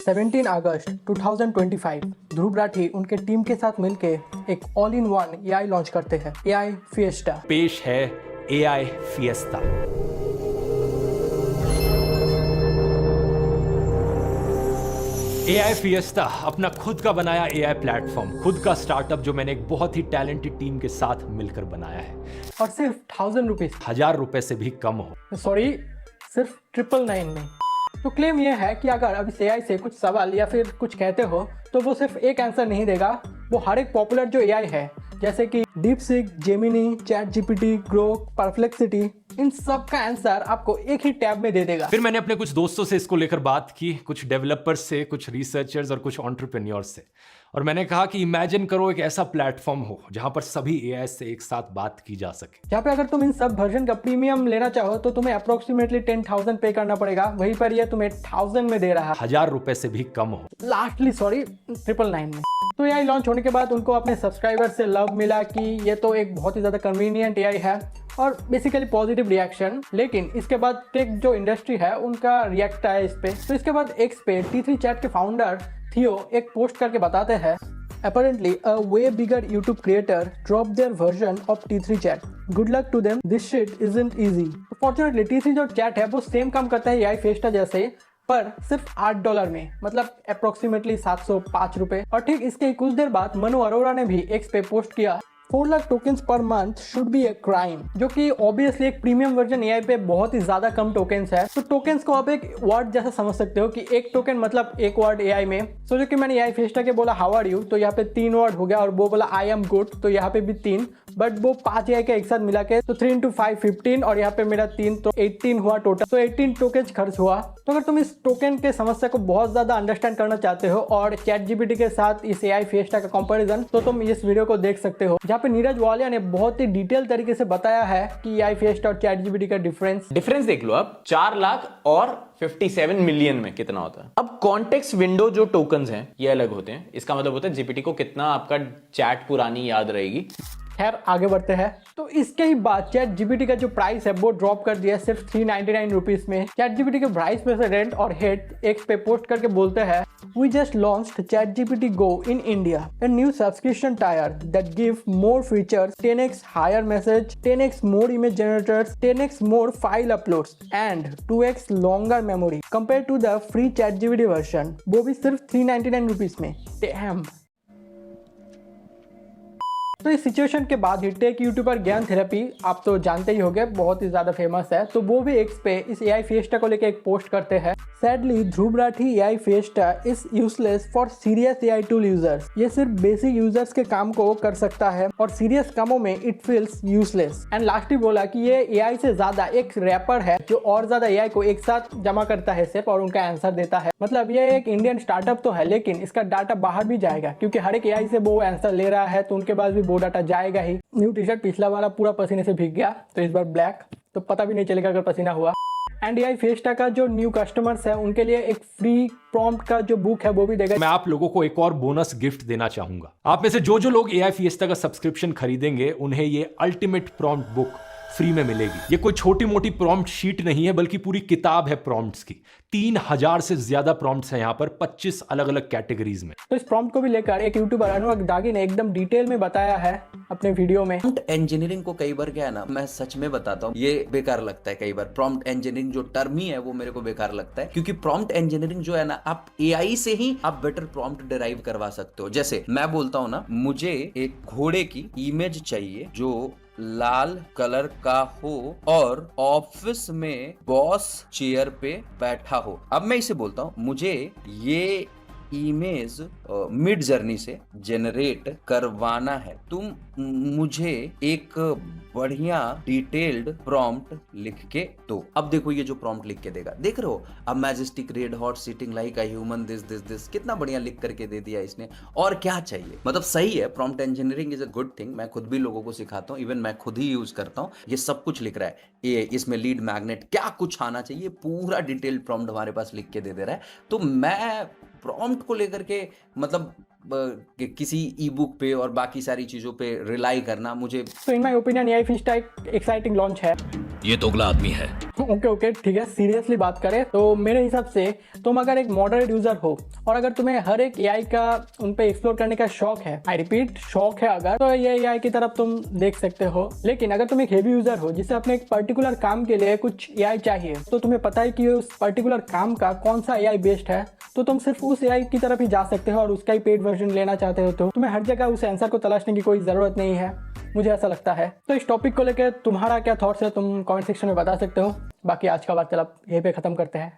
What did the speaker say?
17 अगस्त 2025 ध्रुव राठी उनके टीम के साथ मिलके एक all in one AI launch करते हैं, एआई फिएस्टा। पेश है एआई फिएस्टा। एआई फिएस्टा अपना खुद का बनाया एआई प्लेटफॉर्म, खुद का स्टार्टअप जो मैंने एक बहुत ही टैलेंटेड टीम के साथ मिलकर बनाया है। और सिर्फ 1000 रुपीज, 1000 रुपए से भी कम हो। सॉरी, सिर्फ 999 में। तो क्लेम यह है कि अगर अब इस एआई से कुछ सवाल या फिर कुछ कहते हो तो वो सिर्फ एक आंसर नहीं देगा, वो हर एक पॉपुलर जो एआई है जैसे कि DeepSeek, Gemini, ChatGPT, Grok, Perplexity, इन सब का आंसर आपको एक ही टैब में दे देगा। फिर मैंने अपने कुछ दोस्तों से इसको लेकर बात की, कुछ डेवलपर्स से, कुछ रिसर्चर्स और कुछ एंटरप्रेन्योर्स से, और मैंने कहा कि इमेजिन करो एक ऐसा प्लेटफॉर्म हो जहां पर सभी एआई से एक साथ बात की जा सके। जहाँ पे अगर तुम इन सब वर्जन का प्रीमियम लेना चाहो तो तुम्हें अप्रोक्सीमेटली 10,000 पे करना पड़ेगा, वहीं पर ये तुम्हें 1000 में दे रहा है, 1000 रुपए से भी कम हो। लास्टली सॉरी 999 में। तो एआई लॉन्च होने के बाद उनको अपने सब्सक्राइबर से लव मिला कि ये तो एक बहुत ही ज़्यादा कन्वीनियंट एआई है और बेसिकली पॉजिटिव रिएक्शन। लेकिन इसके बाद टेक जो इंडस्ट्री है उनका रिएक्ट आया इस पे। तो इसके बाद एक्स पे T3 चैट के फाउंडर थियो एक पोस्ट करके बताते हैं, apparently a way bigger YouTube creator dropped their version of T3 chat. Good luck to them. This shit isn't easy. Fortunately T3 जो चैट है वो सेम काम करता है एआई फिएस्टा जैसे, पर सिर्फ $8 में, मतलब अप्रोक्सीमेटली 705 रुपए। और ठीक इसके कुछ देर बाद मनु अरोरा ने भी एक्स पे पोस्ट किया, 4 lakh tokens per month should be a crime, जो कि ऑब्वियसली एक प्रीमियम वर्जन एआई पे बहुत ही ज्यादा कम टोकन्स है। तो टोकन्स को आप एक वर्ड जैसा समझ सकते हो कि एक टोकन मतलब एक वर्ड एआई में। सोचो कि मैंने एआई फिएस्टा के बोला हाउ आर यू, तो यहाँ पे 3 वर्ड हो गया, और वो बोला आई एम गुड, तो यहाँ पे भी 3, बट वो 5 एआई के एक साथ मिला के, तो 3 × 5 15, और यहाँ पे मेरा 3, तो 18 हुआ टोटल। तो 18 टोकन खर्च हुआ। तो अगर तुम इस टोकन के समस्या को बहुत ज्यादा अंडरस्टैंड करना चाहते हो और चैट जीपीटी के साथ इस एआई फिएस्टा का कंपैरिजन, तो तुम इस वीडियो को देख सकते हो, जहाँ पे नीरज वालिया ने बहुत ही डिटेल तरीके से बताया है कि एआई फिएस्टा और चैट जीपीटी का डिफरेंस देख लो। अब 4 लाख और 57 मिलियन में कितना होता है। अब कॉन्टेक्स्ट विंडो जो टोकन्स हैं ये अलग होते हैं। इसका मतलब होता है जीपीटी को कितना आपका चैट पुरानी याद रहेगी। खैर आगे बढ़ते हैं। तो इसके ही बाद चैट जीपीटी का जो प्राइस है वो ड्रॉप कर दिया सिर्फ 399 रुपीज में। चैट जीपीटी के प्राइस प्रेसिडेंट और हेड एक्स पे पोस्ट करके बोलते हैं, We just launched ChatGPT Go in India, a new subscription tier that give more features, 10x higher message, 10x more image generators, 10x more file uploads, and 2x longer memory compared to the free ChatGPT version. वो भी सिर्फ 399 rupees में। Damn. तो इस situation के बाद ही tech YouTuber ज्ञान therapy, आप तो जानते ही होंगे, बहुत ही ज्यादा फेमस है, तो वो भी एक्स पे इस एआई फिएस्टा को लेकर एक पोस्ट करते हैं। Sadly Dhruv Rathee AI fiesta is useless for serious AI tool users. ये सिर्फ बेसिक यूजर्स के काम को कर सकता है और सीरियस कामों में it feels useless. And lastly बोला कि ये एआई से ज्यादा एक रैपर है जो और ज्यादा एआई को एक साथ जमा करता है सिर्फ और उनका आंसर देता है। मतलब ये एक इंडियन स्टार्टअप तो है, लेकिन इसका डाटा बाहर भी जाएगा, क्योंकि हर एक एआई से वो आंसर ले रहा है तो उनके पास भी वो डाटा जाएगा ही। न्यू टी शर्ट पिछला वाला पूरा पसीने से भीग गया, तो इस बार ब्लैक, तो पता भी नहीं चलेगा अगर पसीना हुआ। एंड एआई फिएस्टा का जो न्यू कस्टमर्स है उनके लिए एक फ्री प्रॉम्प्ट का जो बुक है वो भी देगा। मैं आप लोगों को एक और बोनस गिफ्ट देना चाहूंगा। आप में से जो लोग एआई फिएस्टा का सब्सक्रिप्शन खरीदेंगे उन्हें ये अल्टीमेट प्रॉम्प्ट बुक फ्री में मिलेगी। ये कोई छोटी मोटी प्रॉम्प्ट शीट नहीं है, बल्कि पूरी किताब है प्रॉम्प्ट्स की। 3000 से ज्यादा प्रॉम्प्ट्स हैं यहाँ पर 25 अलग अलग कैटेगरीज में। तो इस प्रॉम्प्ट को भी लेकर एक यूट्यूबर अनुराग दागी ने एकदम डिटेल में बताया है अपने वीडियो में। प्रॉम्प्ट इंजीनियरिंग को कई बार क्या है ना, मैं सच में बताता हूँ, ये बेकार लगता है कई बार। प्रॉम्प्ट इंजीनियरिंग जो टर्म ही है वो मेरे को बेकार लगता है, क्योंकि प्रॉम्प्ट इंजीनियरिंग जो है ना, आप एआई से ही आप बेटर प्रॉम्प्ट डिराइव करवा सकते हो। जैसे मैं बोलता हूँ ना, मुझे एक घोड़े की इमेज चाहिए जो लाल कलर का हो और ऑफिस में बॉस चेयर पे बैठा हो। अब मैं इसे बोलता हूं, मुझे ये इमेज मिड जर्नी से जनरेट करवाना है, तुम मुझे एक बढ़िया डिटेल्ड प्रॉम्प्ट लिख के दो। अब देखो ये जो प्रॉम्प्ट लिख के देगा, देख रहे हो, अब majestic red hot sitting like a human this कितना बढ़िया लिख करके दे दिया इसने। और क्या चाहिए, मतलब सही है। Prompt engineering is a good thing. मैं खुद भी लोगों को सिखाता हूँ, इवन मैं खुद ही यूज करता हूँ। ये सब कुछ लिख रहा है, ये इसमें लीड मैग्नेट क्या कुछ आना चाहिए, पूरा डिटेल्ड प्रॉम्प्ट हमारे पास लिख के दे दे रहा है। तो मैं प्रॉम्प्ट को लेकर के मतलब किसी ई बुक पे और बाकी सारी चीजों पे रिलाई करना मुझे, तो in my opinion AI fiesta एक एक्साइटिंग लॉन्च है। ये दोगला आदमी है। ओके ठीक है, सीरियसली बात करें तो मेरे हिसाब से तुम अगर एक मॉडरेट यूजर हो और अगर तुम्हें हर एक एआई का उन पे एक्सप्लोर करने का शौक है, आई रिपीट शौक है अगर, तो ये एआई की तरफ तुम देख सकते हो। लेकिन अगर तुम एक हेवी यूजर हो जिसे अपने एक पर्टिकुलर काम के लिए कुछ एआई चाहिए, तो तुम्हें पता है कि उस पर्टिकुलर काम का कौन सा एआई बेस्ट है, तो तुम सिर्फ उस एआई की तरफ ही जा सकते हो और उसका ही पेड वर्जन लेना चाहते हो, तो तुम्हें हर जगह उस आंसर को तलाशने की कोई ज़रूरत नहीं है, मुझे ऐसा लगता है। तो इस टॉपिक को लेकर तुम्हारा क्या थॉट्स है तुम कमेंट सेक्शन में बता सकते हो। बाकी आज का वार्तालाप यहीं पे ख़त्म करते हैं।